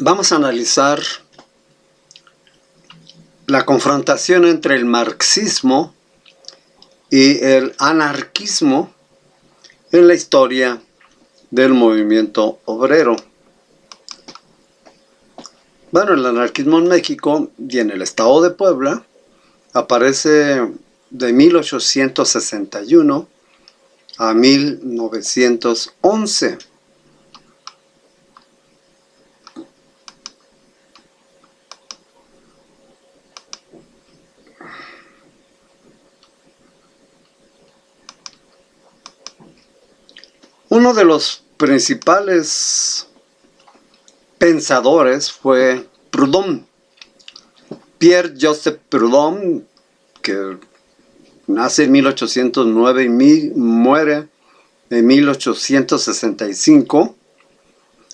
Vamos a analizar la confrontación entre el marxismo y el anarquismo en la historia del movimiento obrero. Bueno, el anarquismo en México y en el estado de Puebla aparece de 1861 a 1911. Uno de los principales pensadores fue Proudhon, Pierre-Joseph Proudhon, que nace en 1809 y muere en 1865,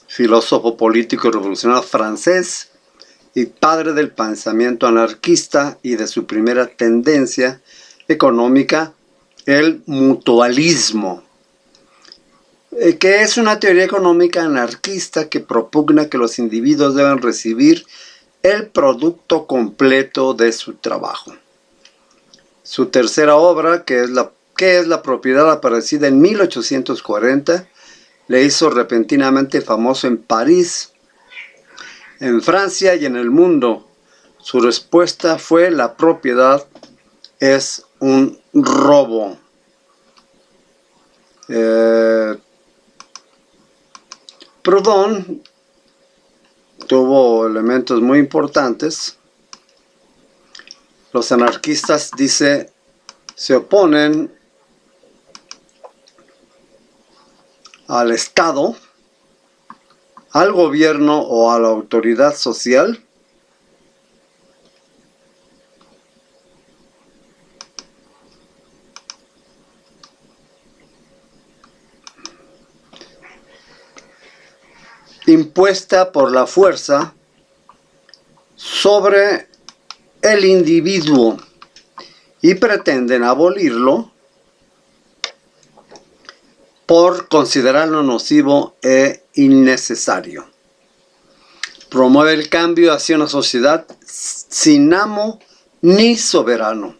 filósofo político y revolucionario francés y padre del pensamiento anarquista y de su primera tendencia económica, el mutualismo, que es una teoría económica anarquista que propugna que los individuos deben recibir el producto completo de su trabajo. Su tercera obra, que es la propiedad, aparecida en 1840, le hizo repentinamente famoso en París, en Francia y en el mundo. Su respuesta fue: la propiedad es un robo. Proudhon tuvo elementos muy importantes. Los anarquistas, dice, se oponen al Estado, al gobierno o a la autoridad social, impuesta por la fuerza sobre el individuo, y pretenden abolirlo por considerarlo nocivo e innecesario. Promueve el cambio hacia una sociedad sin amo ni soberano.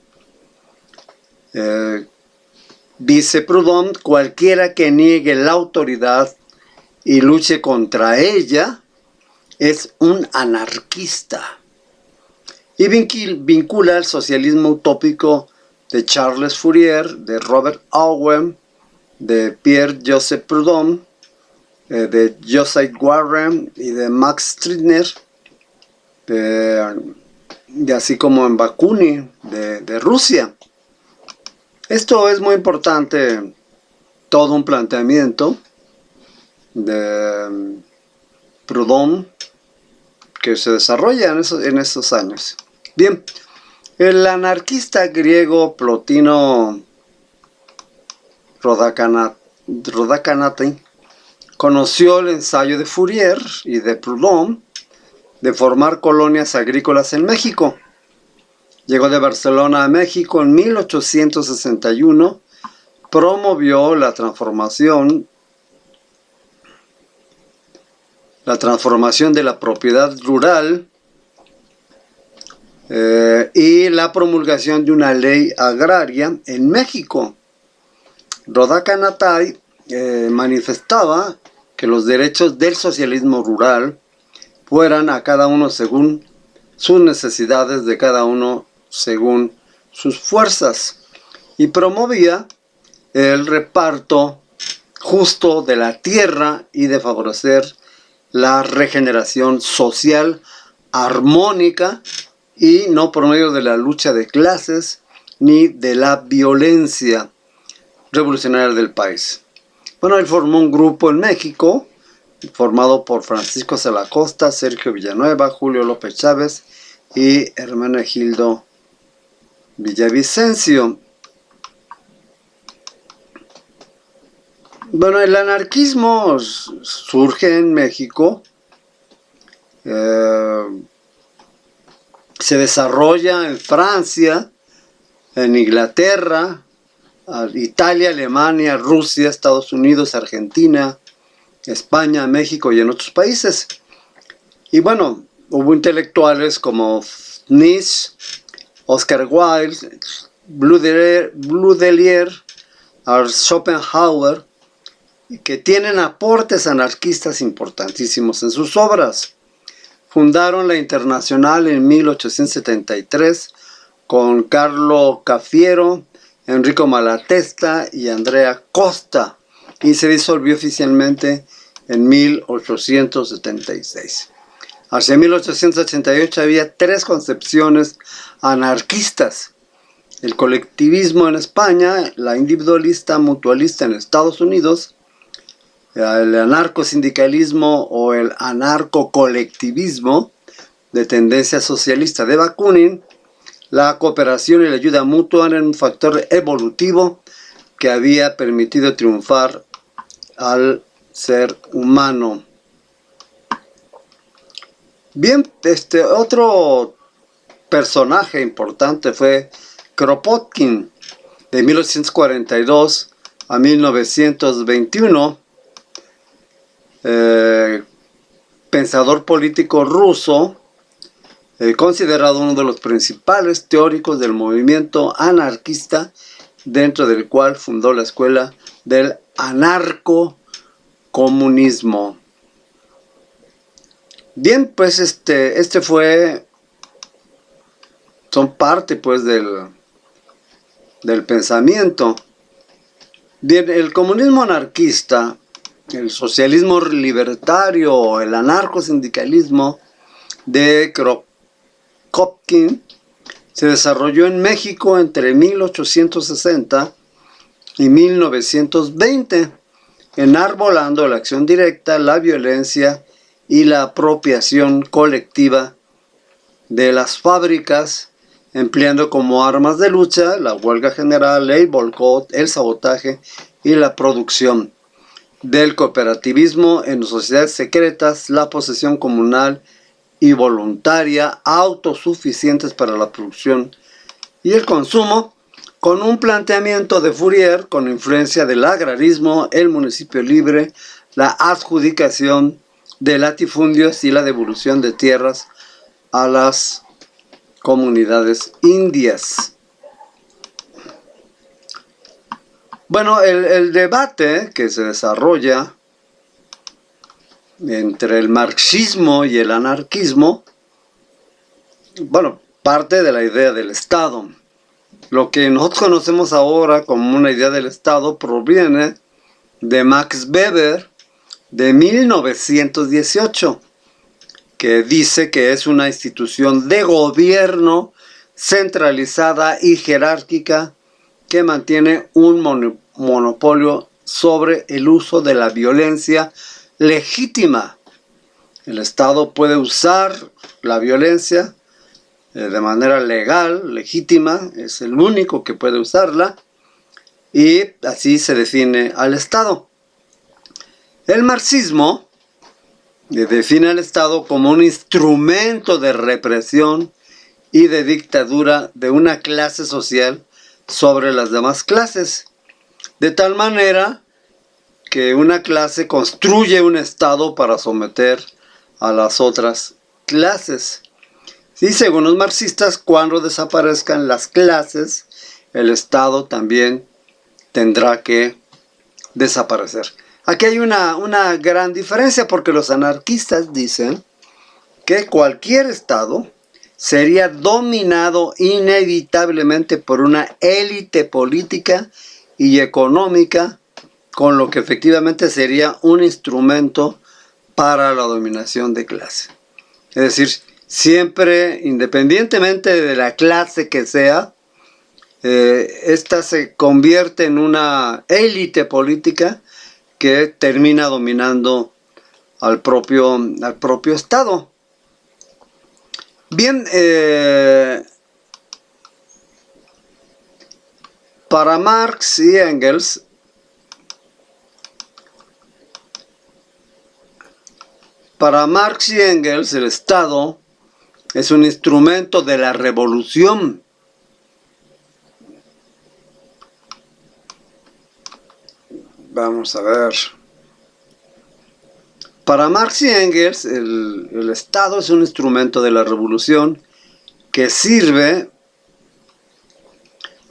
Dice Proudhon: cualquiera que niegue la autoridad y luche contra ella es un anarquista. Y vincula el socialismo utópico de Charles Fourier, de Robert Owen, de Pierre-Joseph Proudhon, de Joseph Warren y de Max Stirner, así como en Bakunin, de Rusia. Esto es muy importante, todo un planteamiento de Proudhon que se desarrolla en esos años. Bien, el anarquista griego Plotino Rhodochrostes conoció el ensayo de Fourier y de Proudhon de formar colonias agrícolas en México. Llegó de Barcelona a México en 1861, promovió la transformación de la propiedad rural y la promulgación de una ley agraria en México. Rhodochrostes manifestaba que los derechos del socialismo rural fueran a cada uno según sus necesidades, de cada uno según sus fuerzas, y promovía el reparto justo de la tierra y de favorecer la regeneración social armónica, y no por medio de la lucha de clases ni de la violencia revolucionaria del país. Bueno, él formó un grupo en México formado por Francisco de la Costa, Sergio Villanueva, Julio López Chávez y Hermenegildo Villavicencio. Bueno, el anarquismo surge en México, se desarrolla en Francia, en Inglaterra, Italia, Alemania, Rusia, Estados Unidos, Argentina, España, México y en otros países. Y bueno, hubo intelectuales como Nietzsche, Oscar Wilde, Baudelaire, Schopenhauer, que tienen aportes anarquistas importantísimos en sus obras. Fundaron la Internacional en 1873 con Carlo Cafiero, Enrico Malatesta y Andrea Costa, y se disolvió oficialmente en 1876. Hacia 1888 había tres concepciones anarquistas: el colectivismo en España, la individualista mutualista en Estados Unidos, el anarcosindicalismo o el anarcocolectivismo de tendencia socialista de Bakunin. La cooperación y la ayuda mutua eran un factor evolutivo que había permitido triunfar al ser humano. Bien, otro personaje importante fue Kropotkin, de 1842 a 1921, pensador político ruso, considerado uno de los principales teóricos del movimiento anarquista, dentro del cual fundó la escuela del anarcocomunismo. Bien, pues son parte pues del pensamiento. Bien, el comunismo anarquista, el socialismo libertario, el anarcosindicalismo de Kropotkin se desarrolló en México entre 1860 y 1920, enarbolando la acción directa, la violencia y la apropiación colectiva de las fábricas, empleando como armas de lucha la huelga general, el boicot, el sabotaje y la producción, del cooperativismo en sociedades secretas, la posesión comunal y voluntaria, autosuficientes para la producción y el consumo, con un planteamiento de Fourier con influencia del agrarismo, el municipio libre, la adjudicación de latifundios y la devolución de tierras a las comunidades indias. Bueno, el debate que se desarrolla entre el marxismo y el anarquismo, bueno, parte de la idea del Estado. Lo que nosotros conocemos ahora como una idea del Estado proviene de Max Weber de 1918, que dice que es una institución de gobierno centralizada y jerárquica que mantiene un monopolio sobre el uso de la violencia legítima. El Estado puede usar la violencia de manera legal, legítima, es el único que puede usarla, y así se define al Estado. El marxismo define al Estado como un instrumento de represión y de dictadura de una clase social sobre las demás clases, de tal manera que una clase construye un Estado para someter a las otras clases. Y según los marxistas, cuando desaparezcan las clases, el Estado también tendrá que desaparecer. Aquí hay una gran diferencia, porque los anarquistas dicen que cualquier Estado sería dominado inevitablemente por una élite política y económica, con lo que efectivamente sería un instrumento para la dominación de clase. Es decir, siempre, independientemente de la clase que sea, esta se convierte en una élite política que termina dominando al propio Estado. Bien, para Marx y Engels, el Estado es un instrumento de la revolución. Vamos a ver. Para Marx y Engels, el Estado es un instrumento de la revolución que sirve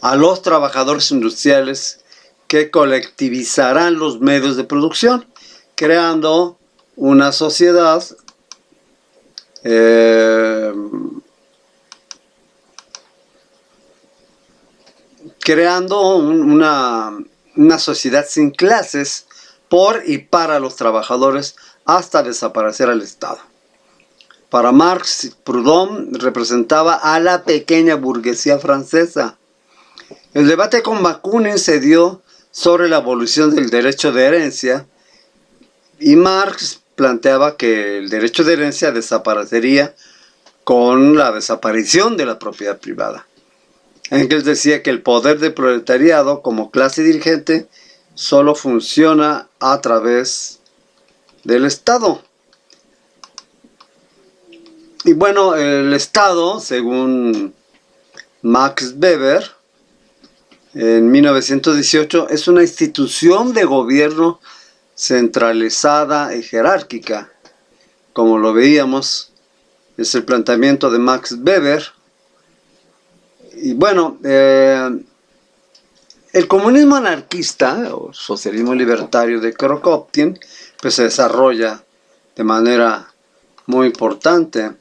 a los trabajadores industriales que colectivizarán los medios de producción, creando una sociedad una sociedad sin clases por y para los trabajadores hasta desaparecer al Estado. Para Marx, Proudhon representaba a la pequeña burguesía francesa. El debate con Bakunin se dio sobre la abolición del derecho de herencia y Marx planteaba que el derecho de herencia desaparecería con la desaparición de la propiedad privada. Engels decía que el poder del proletariado como clase dirigente solo funciona a través del Estado. Y bueno, el Estado, según Max Weber, en 1918, es una institución de gobierno centralizada y jerárquica. Como lo veíamos, es el planteamiento de Max Weber. Y bueno, el comunismo anarquista o socialismo libertario de Kropotkin pues se desarrolla de manera muy importante.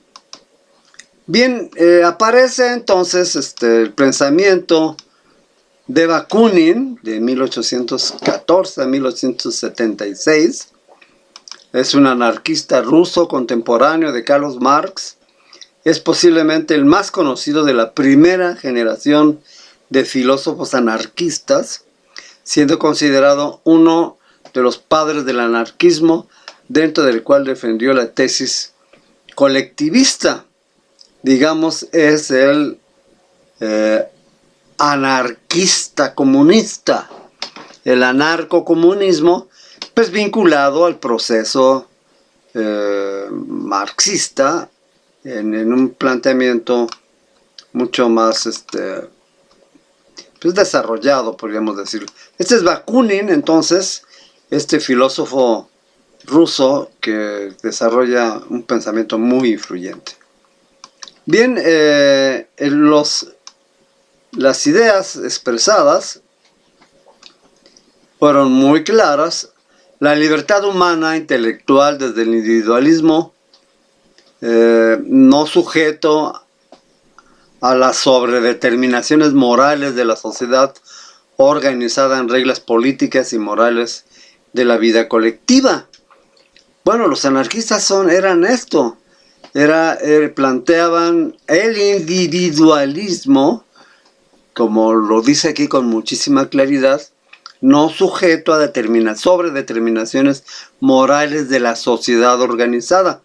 Bien, aparece entonces el pensamiento de Bakunin de 1814 a 1876. Es un anarquista ruso contemporáneo de Karl Marx. Es posiblemente el más conocido de la primera generación de filósofos anarquistas, siendo considerado uno de los padres del anarquismo, dentro del cual defendió la tesis colectivista. Digamos, es el anarquista comunista, el anarcocomunismo, pues vinculado al proceso marxista en un planteamiento mucho más pues desarrollado, podríamos decirlo. Este es Bakunin, entonces, este filósofo ruso que desarrolla un pensamiento muy influyente. Bien, las ideas expresadas fueron muy claras. La libertad humana intelectual desde el individualismo, no sujeto a las sobredeterminaciones morales de la sociedad organizada en reglas políticas y morales de la vida colectiva. Bueno, los anarquistas eran esto. Planteaban el individualismo, como lo dice aquí con muchísima claridad, no sujeto a sobredeterminaciones morales de la sociedad organizada.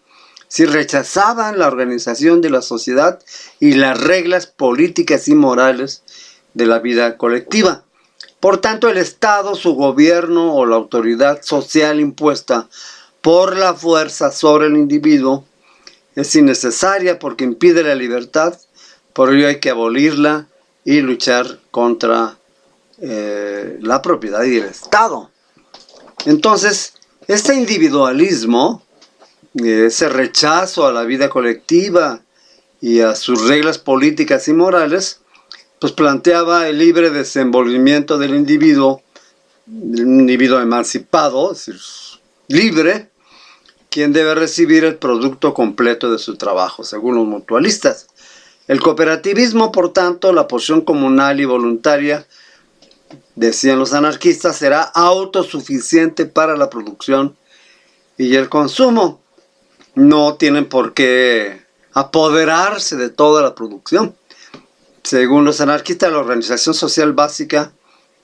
Si rechazaban la organización de la sociedad y las reglas políticas y morales de la vida colectiva. Por tanto, el Estado, su gobierno o la autoridad social impuesta por la fuerza sobre el individuo es innecesaria porque impide la libertad, por ello hay que abolirla y luchar contra la propiedad y el Estado. Entonces, este individualismo, ese rechazo a la vida colectiva y a sus reglas políticas y morales, pues planteaba el libre desenvolvimiento del individuo, un individuo emancipado, es decir, libre, quien debe recibir el producto completo de su trabajo, según los mutualistas. El cooperativismo, por tanto, la posición comunal y voluntaria, decían los anarquistas, será autosuficiente para la producción y el consumo. No tienen por qué apoderarse de toda la producción. Según los anarquistas, la organización social básica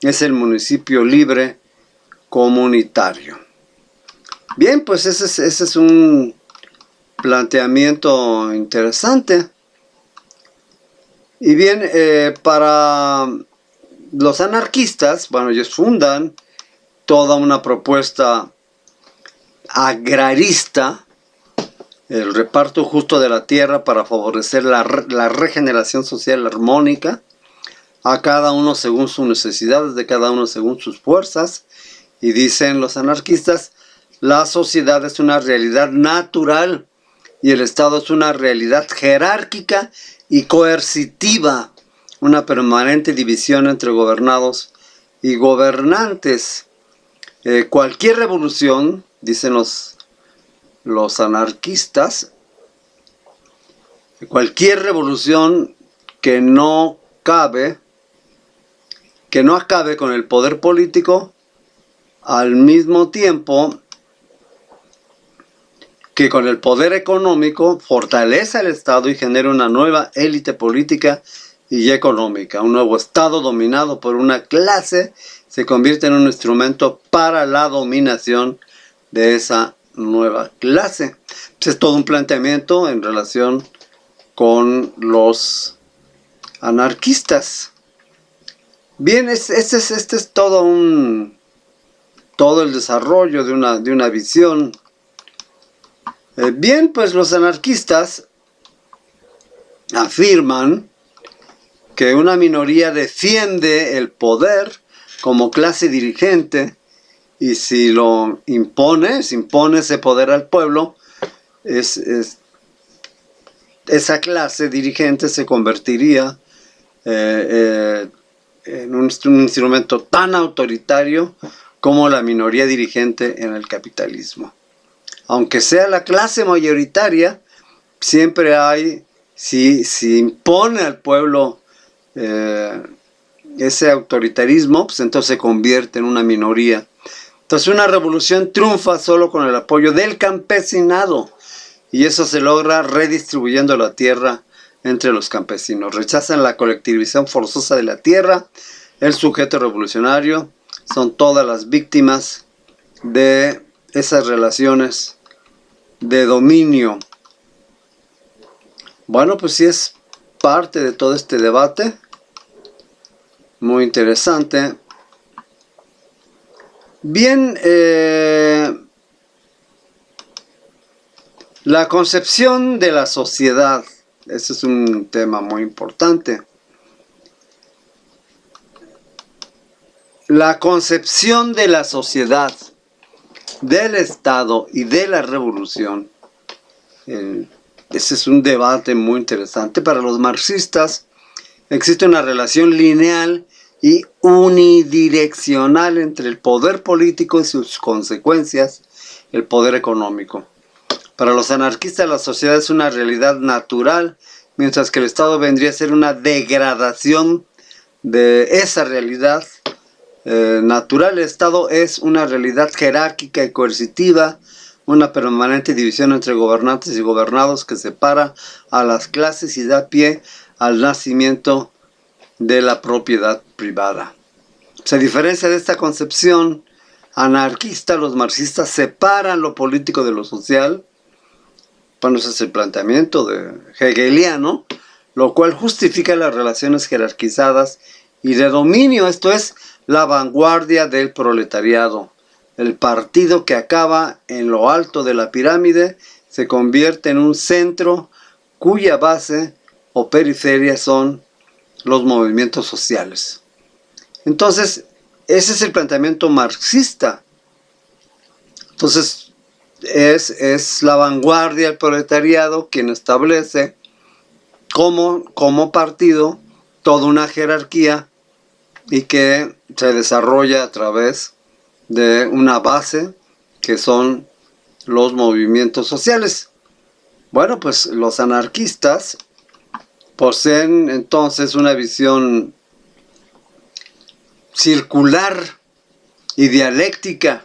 es el municipio libre comunitario. Bien, pues ese es un planteamiento interesante. Y bien, para los anarquistas, bueno, ellos fundan toda una propuesta agrarista, el reparto justo de la tierra para favorecer la regeneración social armónica, a cada uno según sus necesidades, de cada uno según sus fuerzas. Y dicen los anarquistas, la sociedad es una realidad natural y el Estado es una realidad jerárquica y coercitiva, una permanente división entre gobernados y gobernantes. Cualquier revolución, dicen los anarquistas, cualquier revolución que no acabe con el poder político, al mismo tiempo que con el poder económico fortalece al Estado y genera una nueva élite política y económica. Un nuevo Estado dominado por una clase se convierte en un instrumento para la dominación de esa nueva clase. Pues es todo un planteamiento en relación con los anarquistas. Bien, este es todo el desarrollo de una visión. Bien, pues los anarquistas afirman que una minoría defiende el poder como clase dirigente y si lo impone, se impone ese poder al pueblo, esa clase dirigente se convertiría en un instrumento tan autoritario como la minoría dirigente en el capitalismo. Aunque sea la clase mayoritaria, siempre hay, si impone al pueblo ese autoritarismo, pues entonces se convierte en una minoría. Entonces una revolución triunfa solo con el apoyo del campesinado, y eso se logra redistribuyendo la tierra entre los campesinos. Rechazan la colectivización forzosa de la tierra. El sujeto revolucionario son todas las víctimas de esas relaciones de dominio. Bueno, pues sí es parte de todo este debate. Muy interesante. Bien, la concepción de la sociedad. Ese es un tema muy importante. La concepción de la sociedad, del Estado y de la revolución. Ese es un debate muy interesante. Para los marxistas existe una relación lineal y unidireccional entre el poder político y sus consecuencias, el poder económico. Para los anarquistas la sociedad es una realidad natural, mientras que el Estado vendría a ser una degradación de esa realidad natural. El Estado es una realidad jerárquica y coercitiva, una permanente división entre gobernantes y gobernados que separa a las clases y da pie al nacimiento de la propiedad privada. A diferencia de esta concepción anarquista, los marxistas separan lo político de lo social. Bueno, ese es el planteamiento de hegeliano, lo cual justifica las relaciones jerarquizadas y de dominio. Esto es la vanguardia del proletariado. El partido que acaba en lo alto de la pirámide se convierte en un centro cuya base o periferia son los movimientos sociales. Entonces, ese es el planteamiento marxista. Entonces, es la vanguardia del proletariado quien establece como partido toda una jerarquía y que se desarrolla a través de una base que son los movimientos sociales. Bueno, pues los anarquistas poseen entonces una visión circular y dialéctica.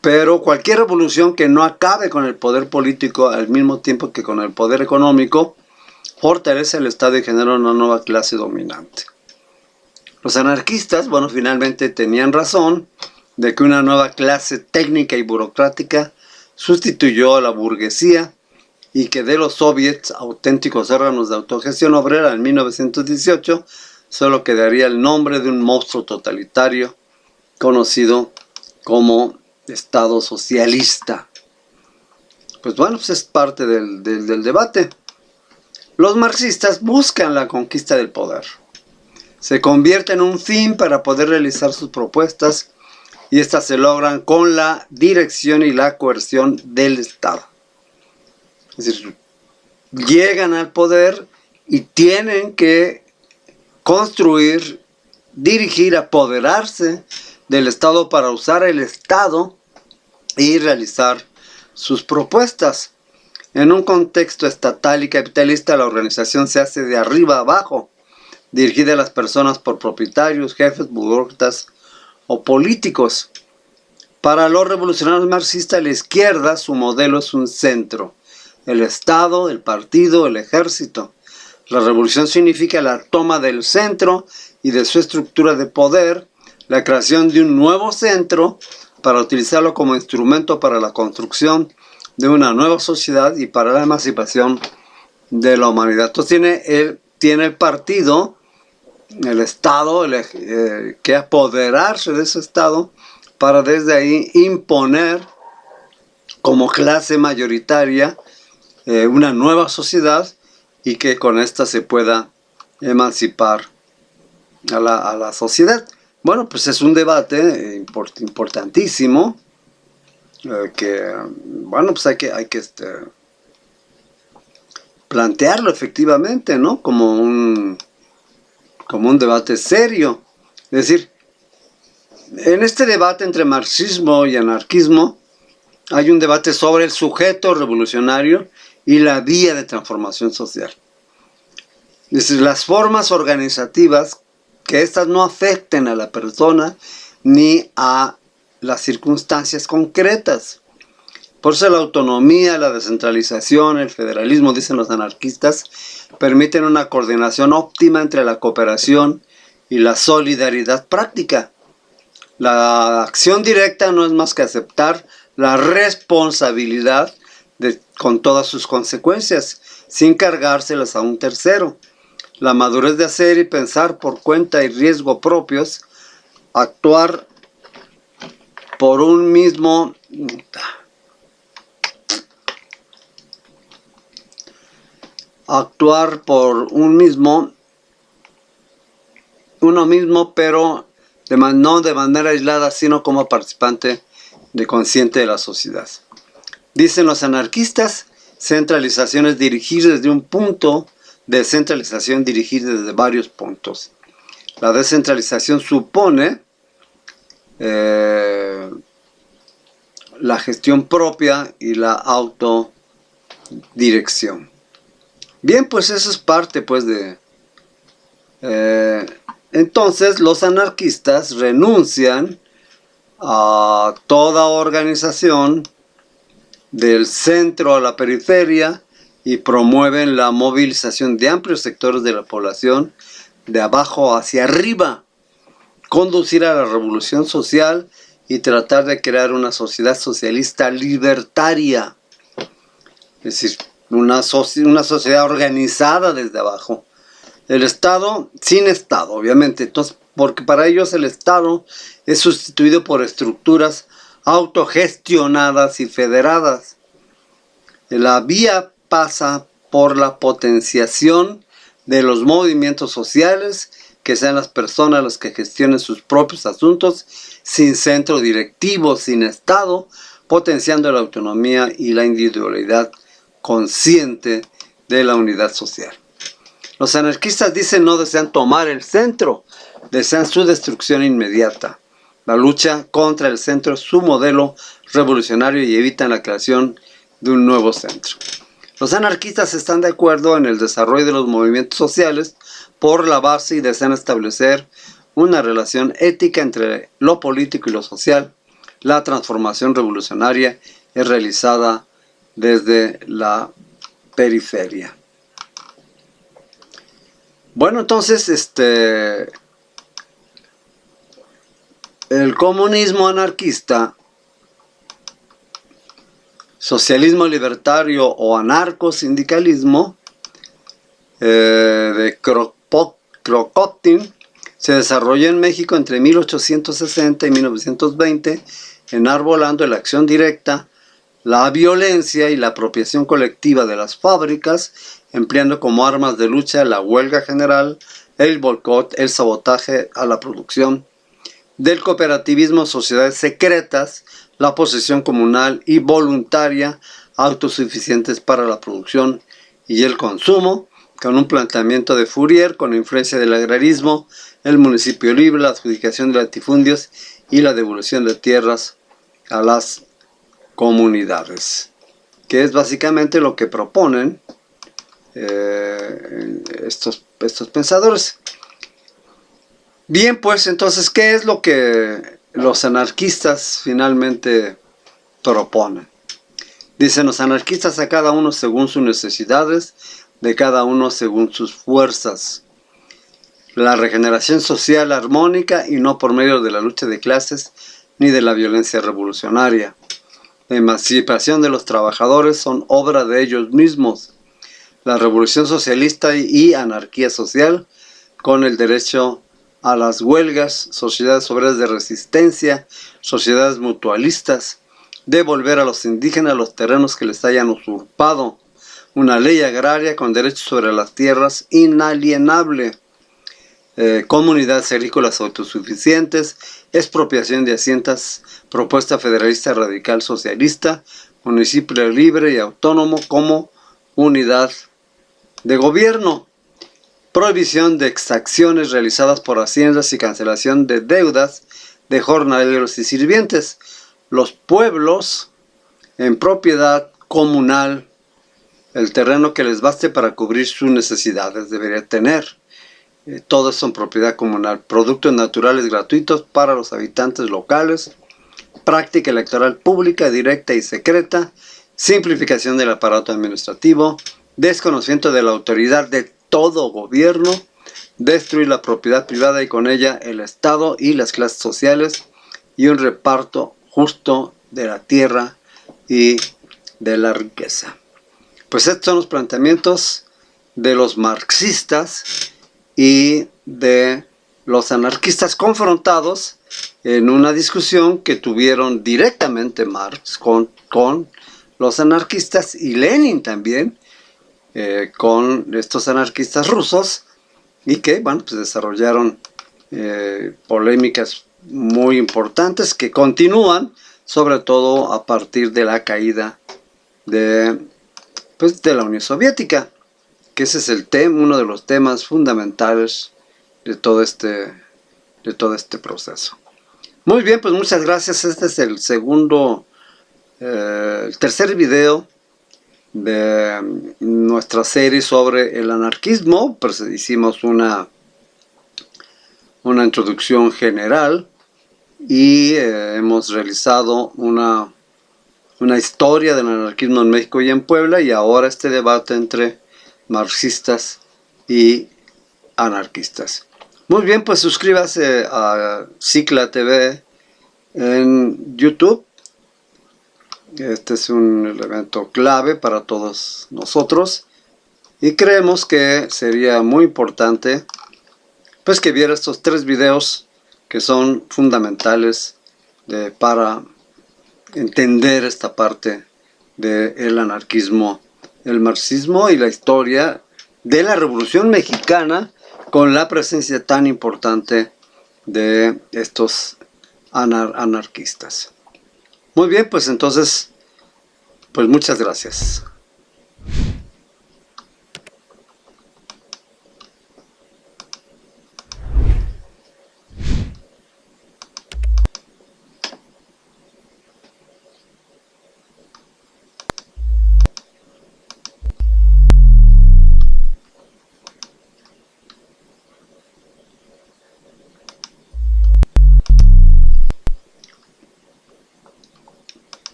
Pero cualquier revolución que no acabe con el poder político al mismo tiempo que con el poder económico fortalece el Estado y genera una nueva clase dominante. Los anarquistas, bueno, finalmente tenían razón de que una nueva clase técnica y burocrática sustituyó a la burguesía y que de los soviets, auténticos órganos de autogestión obrera, en 1918 solo quedaría el nombre de un monstruo totalitario conocido como Estado socialista. Pues bueno, pues es parte del debate. Los marxistas buscan la conquista del poder. Se convierte en un fin para poder realizar sus propuestas y estas se logran con la dirección y la coerción del Estado. Es decir, llegan al poder y tienen que construir, dirigir, apoderarse del Estado para usar el Estado y realizar sus propuestas. En un contexto estatal y capitalista, la organización se hace de arriba a abajo, dirigida a las personas por propietarios, jefes, burócratas o políticos. Para los revolucionarios marxistas, la izquierda, su modelo es un centro: el Estado, el partido, el ejército. La revolución significa la toma del centro y de su estructura de poder, la creación de un nuevo centro para utilizarlo como instrumento para la construcción de una nueva sociedad y para la emancipación de la humanidad. Entonces tiene el partido, el Estado, que apoderarse de ese Estado para desde ahí imponer como clase mayoritaria una nueva sociedad y que con esta se pueda emancipar a la sociedad. Bueno, pues es un debate importantísimo que, bueno, pues hay que plantearlo efectivamente, ¿no? Como un debate serio. Es decir, en este debate entre marxismo y anarquismo hay un debate sobre el sujeto revolucionario y la vía de transformación social. Es decir, las formas organizativas, que éstas no afecten a la persona ni a las circunstancias concretas. Por eso la autonomía, la descentralización, el federalismo, dicen los anarquistas, permiten una coordinación óptima entre la cooperación y la solidaridad práctica. La acción directa no es más que aceptar la responsabilidad con todas sus consecuencias, sin cargárselas a un tercero. La madurez de hacer y pensar por cuenta y riesgo propios, actuar por un mismo, uno mismo, pero no de manera aislada, sino como participante consciente de la sociedad. Dicen los anarquistas, centralización es dirigir desde un punto, descentralización dirigir desde varios puntos. La descentralización supone la gestión propia y la autodirección. Bien, pues eso es parte pues de... entonces los anarquistas renuncian a toda organización del centro a la periferia y promueven la movilización de amplios sectores de la población de abajo hacia arriba, conducir a la revolución social y tratar de crear una sociedad socialista libertaria, es decir, una sociedad organizada desde abajo. El Estado, sin Estado, obviamente, entonces, porque para ellos el Estado es sustituido por estructuras autogestionadas y federadas. La vía pasa por la potenciación de los movimientos sociales, que sean las personas las que gestionen sus propios asuntos, sin centro directivo, sin Estado, potenciando la autonomía y la individualidad consciente de la unidad social. Los anarquistas dicen no desean tomar el centro, desean su destrucción inmediata. La lucha contra el centro es su modelo revolucionario y evitan la creación de un nuevo centro. Los anarquistas están de acuerdo en el desarrollo de los movimientos sociales por la base y desean establecer una relación ética entre lo político y lo social. La transformación revolucionaria es realizada desde la periferia. Bueno, entonces, el comunismo anarquista, socialismo libertario o anarcosindicalismo de Kropotkin se desarrolló en México entre 1860 y 1920, enarbolando la acción directa, la violencia y la apropiación colectiva de las fábricas, empleando como armas de lucha la huelga general, el boicot, el sabotaje a la producción, del cooperativismo, sociedades secretas, la posesión comunal y voluntaria, autosuficientes para la producción y el consumo, con un planteamiento de Fourier con influencia del agrarismo, el municipio libre, la adjudicación de latifundios y la devolución de tierras a las comunidades, que es básicamente lo que proponen estos pensadores. Bien, pues entonces, ¿qué es lo que los anarquistas finalmente proponen? Dicen los anarquistas: a cada uno según sus necesidades, de cada uno según sus fuerzas. La regeneración social armónica y no por medio de la lucha de clases ni de la violencia revolucionaria. La emancipación de los trabajadores son obra de ellos mismos. La revolución socialista y anarquía social, con el derecho a las huelgas, sociedades obreras de resistencia, sociedades mutualistas, devolver a los indígenas los terrenos que les hayan usurpado, una ley agraria con derechos sobre las tierras inalienable, comunidades agrícolas autosuficientes, expropiación de haciendas, propuesta federalista radical socialista, municipio libre y autónomo como unidad de gobierno, prohibición de exacciones realizadas por haciendas y cancelación de deudas de jornaleros y sirvientes. Los pueblos en propiedad comunal, el terreno que les baste para cubrir sus necesidades debería tener. Todo eso en propiedad comunal. Productos naturales gratuitos para los habitantes locales. Práctica electoral pública, directa y secreta. Simplificación del aparato administrativo. Desconocimiento de la autoridad de todo gobierno. Destruir la propiedad privada y con ella el Estado y las clases sociales. Y un reparto justo de la tierra y de la riqueza. Pues estos son los planteamientos de los marxistas y de los anarquistas confrontados en una discusión que tuvieron directamente Marx con los anarquistas y Lenin también con estos anarquistas rusos, y que bueno, pues desarrollaron polémicas muy importantes que continúan, sobre todo a partir de la caída de la Unión Soviética, que ese es el uno de los temas fundamentales de todo este proceso. Muy bien, pues muchas gracias. Este es el tercer video de nuestra serie sobre el anarquismo. Pues hicimos una introducción general y hemos realizado una historia del anarquismo en México y en Puebla, y ahora este debate entre marxistas y anarquistas. Muy bien, pues suscríbase a Cicla TV en YouTube. Este es un elemento clave para todos nosotros y creemos que sería muy importante pues que viera estos 3 videos que son fundamentales para entender esta parte del anarquismo, el marxismo y la historia de la Revolución Mexicana, con la presencia tan importante de estos anarquistas. Muy bien, pues entonces, pues muchas gracias.